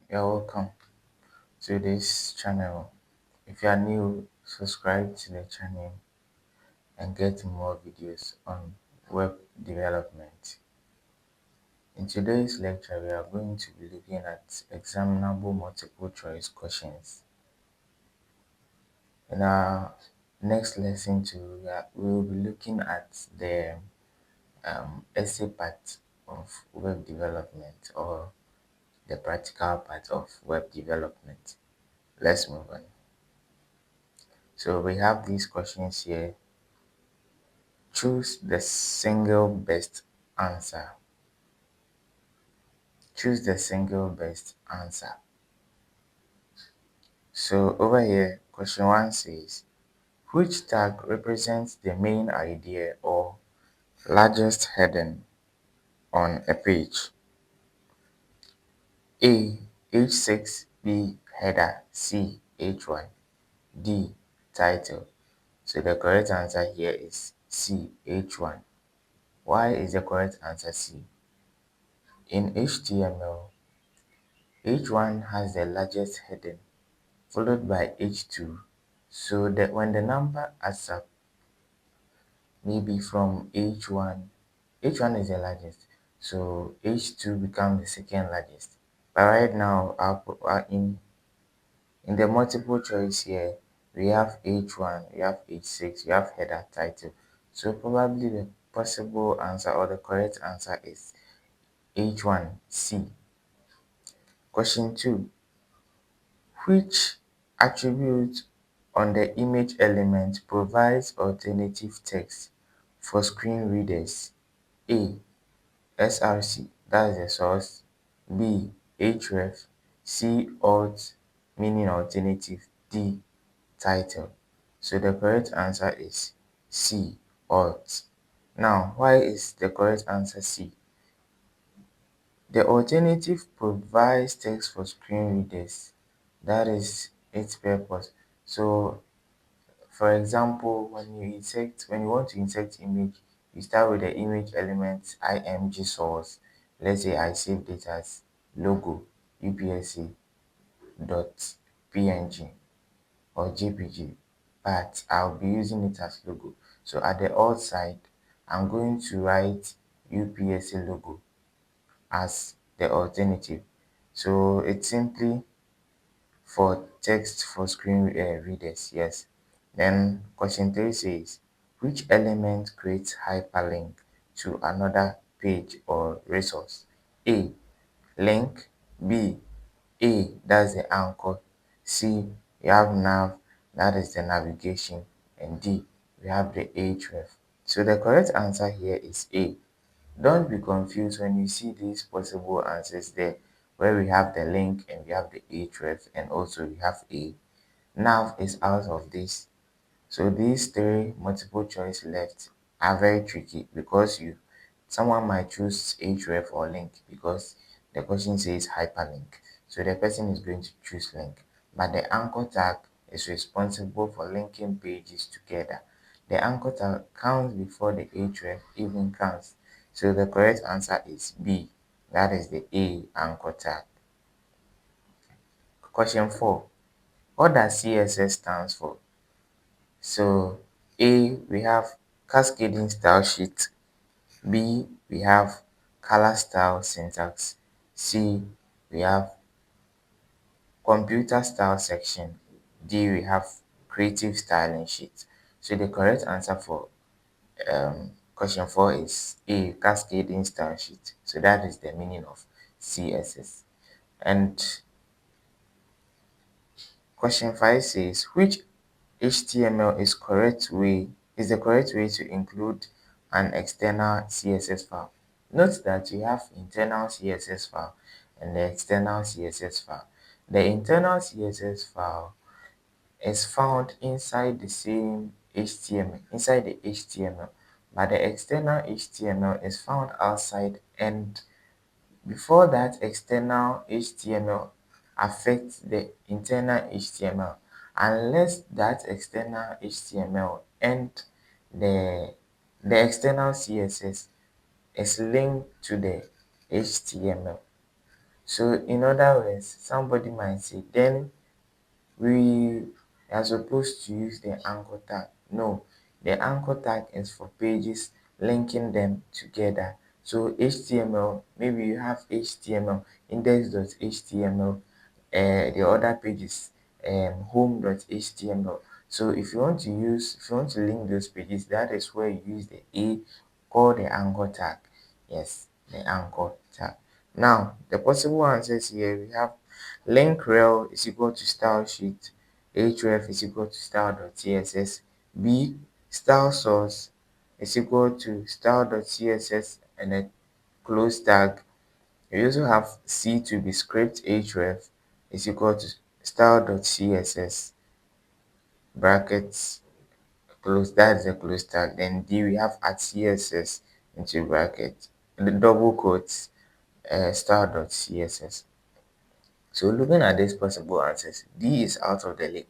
You're welcome to this channel. If you are new, subscribe to the channel and get more videos on web development. In today's lecture, we are going to be looking at examinable multiple choice questions. In our next lesson, we will be looking at the essay part of web development or the practical part of web development. Let's move on. So we have these questions here. Choose the single best answer. Choose the single best answer. So over here, question 1 says, which tag represents the main idea or largest heading on a page? A. H6, B. Header, C. H1, D. Title. So the correct answer here is C. H1. Why is the correct answer C? In HTML, H1 has the largest heading, followed by H2, so that when the number adds up, maybe from H1 is the largest, so H2 becomes the second largest. But right now, in the multiple choice here, we have H1, we have H6, we have header, title. So probably the possible answer or the correct answer is H1, C. Question 2. Which attribute on the image element provides alternative text for screen readers? A. src, that's the source. B. href. C. alt, meaning alternative. D. title. So the correct answer is C. alt. Now, why is the correct answer C? The alternative provides text for screen readers. That is its purpose. So, for example, when you want to insert image, you start with the image element img source. Let's say I saved it as logo upsc dot png or jpg, but I'll be using it as logo. So at the alt side, I'm going to write upsc logo as the alternative. So it's simply for text for screen readers, yes. Then question 3 says, which element creates hyperlink to another page or resource? A. Link. B. A. That's the anchor. C. We have nav, that is the navigation. And D. We have the href. So the correct answer here is A. Don't be confused when you see these possible answers there, where we have the link and we have the href and also we have a. Nav is out of this. So these three multiple choice left are very tricky because someone might choose href or link because the question says hyperlink. So the person is going to choose link. But the anchor tag is responsible for linking pages together. The anchor tag counts before the href even counts. So the correct answer is B. That is the A anchor tag. Question 4. What does CSS stands for? So A, we have cascading style sheet. B, we have color style syntax. C, we have computer style section. D, we have creative styling sheet. So the correct answer for question 4 is A, cascading style sheet. So that is the meaning of CSS. And question 5 says, which HTML is the correct way to include an external CSS file? Note that we have internal CSS file and the external CSS file. The internal CSS file is found inside the same HTML, inside the HTML, but the external HTML is found outside, and before that external HTML affects the internal HTML, unless that external HTML and the external CSS is linked to the HTML. So in other words, somebody might say, then we are supposed to use the anchor tag. No, the anchor tag is for pages linking them together. So HTML, maybe you have HTML, index.html, the other pages, home.html. So if you want to link those pages, that is where you use the A called the anchor tag. Yes, the anchor tag. Now, the possible answers here, we have link rel is equal to style sheet, href is equal to style.css, b style source is equal to style.css and a close tag. We also have c to be script href is equal to style.css brackets close, that is a close tag. Then d we have at css into bracket and the double quotes style.css. So looking at these possible answers, D is out of the league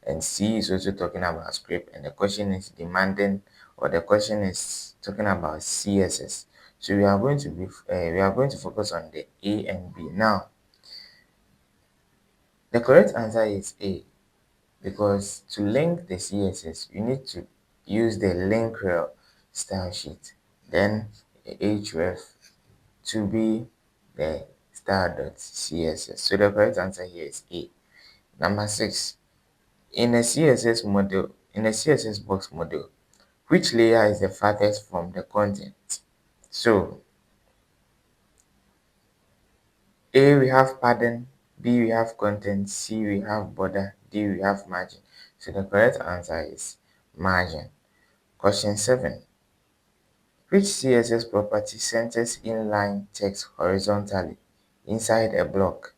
and C is also talking about script, and the question is demanding, or the question is talking about CSS. So we are going to focus on the A and B. Now, the correct answer is A, because to link the CSS, you need to use the link rel style sheet, then href to be the style.css. So the correct answer here is A. Number 6. In a CSS box model, which layer is the farthest from the content? So A we have padding, B we have content, C we have border, D we have margin. So the correct answer is margin. Question 7. Which CSS property centers inline text horizontally inside a block?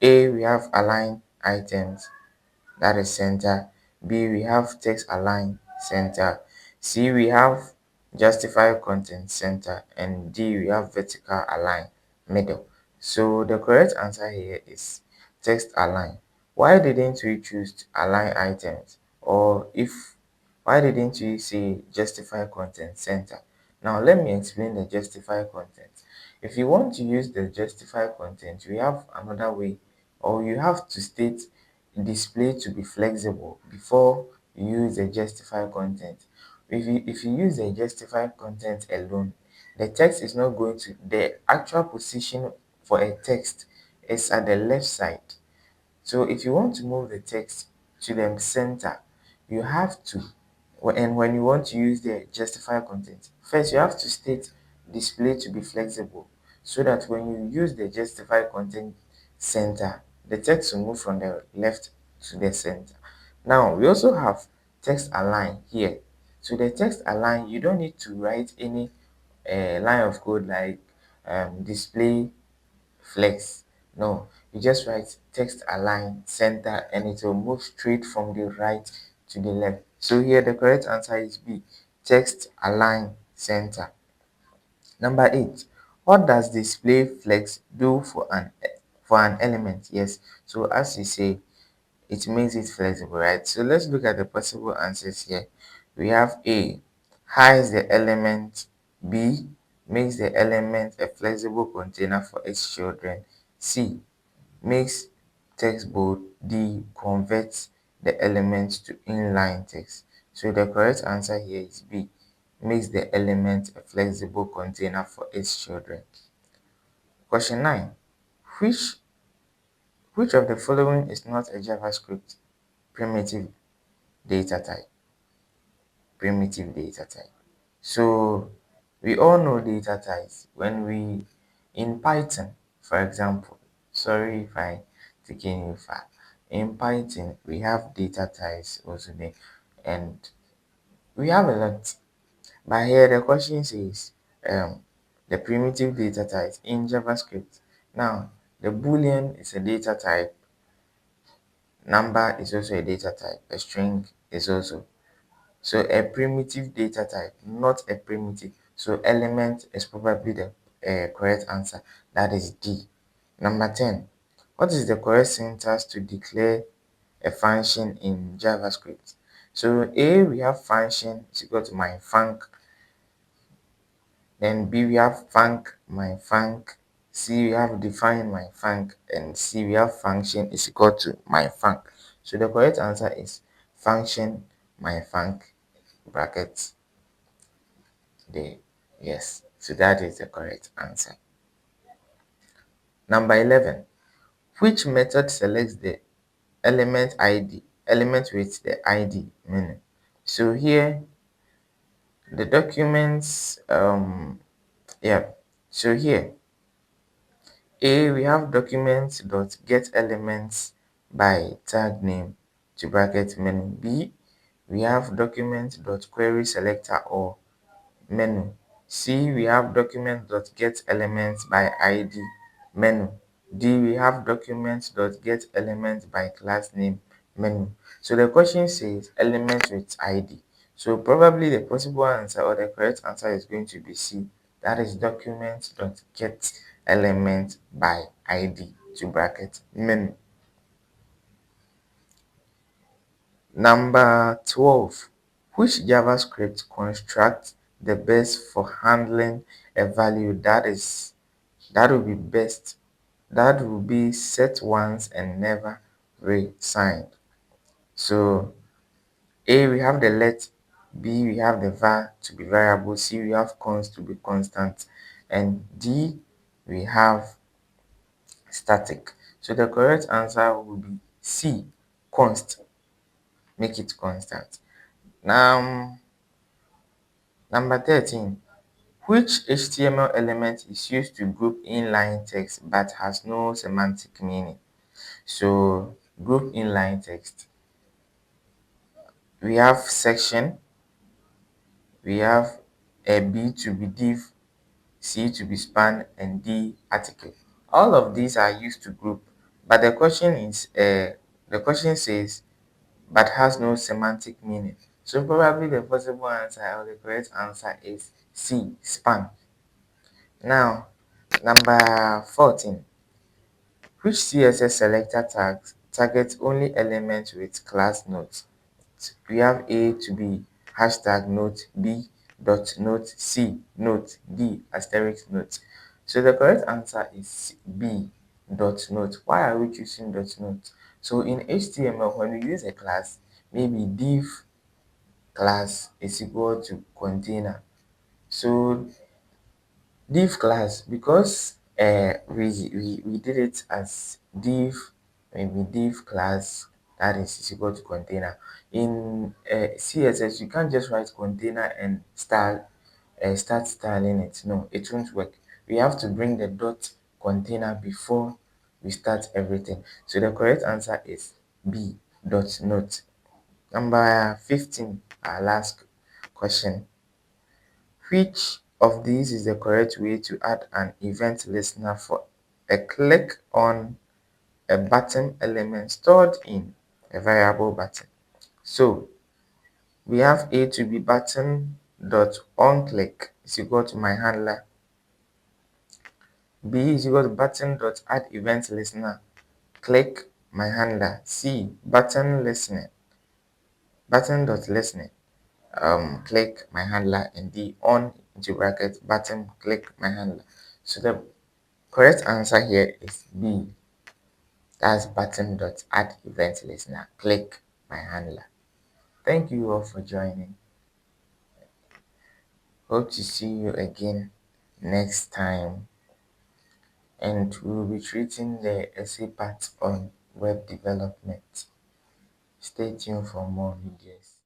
A we have align items, that is center. B we have text align center. C we have justify content center, and D we have vertical align middle. So the correct answer here is text align. Why didn't we choose to align items, or if why didn't we say justify content center? Now let me explain the justify content. If you want to use the justify content, we have another way, or you have to state display to be flexible before you use the justify content. If you use the justify content alone, the text is not going to, the actual position for a text is at the left side. So if you want to move the text to the center, you have to, and when you want to use the justify content, first you have to state display to be flexible, so that when you use the justify content center, the text will move from the left to the center. Now we also have text align here. So the text align, you don't need to write any line of code like display flex. No, you just write text align center and it will move straight from the right to the left. So here the correct answer is B, text align center. Number 8. What does display flex do for an element? Yes, so as you say, it makes it flexible, right? So let's look at the possible answers here. We have A, hides the element. B, makes the element a flexible container for its children. C, makes text bold. D, converts the elements to inline text. So the correct answer here is B, makes the element a flexible container for its children. Question 9. Which which of the following is not a JavaScript primitive data type? Primitive data type. So we all know data types when we in Python, for example. Sorry if I taking you far. In Python, we have data types also there, and we have a lot. But here the question says the primitive data types in JavaScript. Now the Boolean is a data type, number is also a data type, a string is also. So a primitive data type, not a primitive. So element is probably the correct answer. That is D. Number 10. What is the correct syntax to declare a function in JavaScript? So A, we have function is equal to my func. Then B, we have func my func. C, we have define my func, and C, we have function is equal to my func. So the correct answer is function my func brackets there. Yes, so that is the correct answer. Number 11. Which method selects the element with the ID meaning? So here the documents yeah. So here A, we have documents dot get elements by tag name to bracket menu. B, we have documents dot query selector or menu. C, we have documents dot get elements by ID menu. D, we have documents dot get elements by class name menu. So the question says element with ID. So probably the possible answer or the correct answer is going to be C. That is documents dot get element by ID to bracket menu. Number 12. Which JavaScript construct the best for handling a value that will be best that will be set once and never re-signed? So A, we have the let, B, we have the var to be variable, C, we have const to be constant, and D, we have static. So the correct answer will be C, const. Make it constant. Now, number 13. Which HTML element is used to group inline text but has no semantic meaning? So, group inline text. We have section, we have a B to be div, C to be span, and D article. All of these are used to group, but the question says but has no semantic meaning. So probably the possible answer or the correct answer is C, span. Now, number 14. Which CSS selector tags targets only elements with class notes? We have A to be hashtag note, B dot note, C note, D asterisk note. So the correct answer is B dot note. Why are we choosing dot note? So in HTML, when we use a class, maybe div class is equal to container. So div class, because we did it as div, maybe div class, that is equal to container. In CSS, you can't just write container and start styling it. No, it won't work. We have to bring the dot container before we start everything. So the correct answer is B dot note. Number 15, our last question. Which of these is the correct way to add an event listener for a click on a button element stored in a variable button? So we have A to be button dot on click is equal to my handler. B is equal to button dot add event listener click my handler. C, button dot listening click my handler, and D, on into bracket button click my handler. So the correct answer here is B. That's button dot add event listener click my handler. Thank you all for joining. Hope to see you again next time, and we will be treating the essay part on web development. Stay tuned for more videos.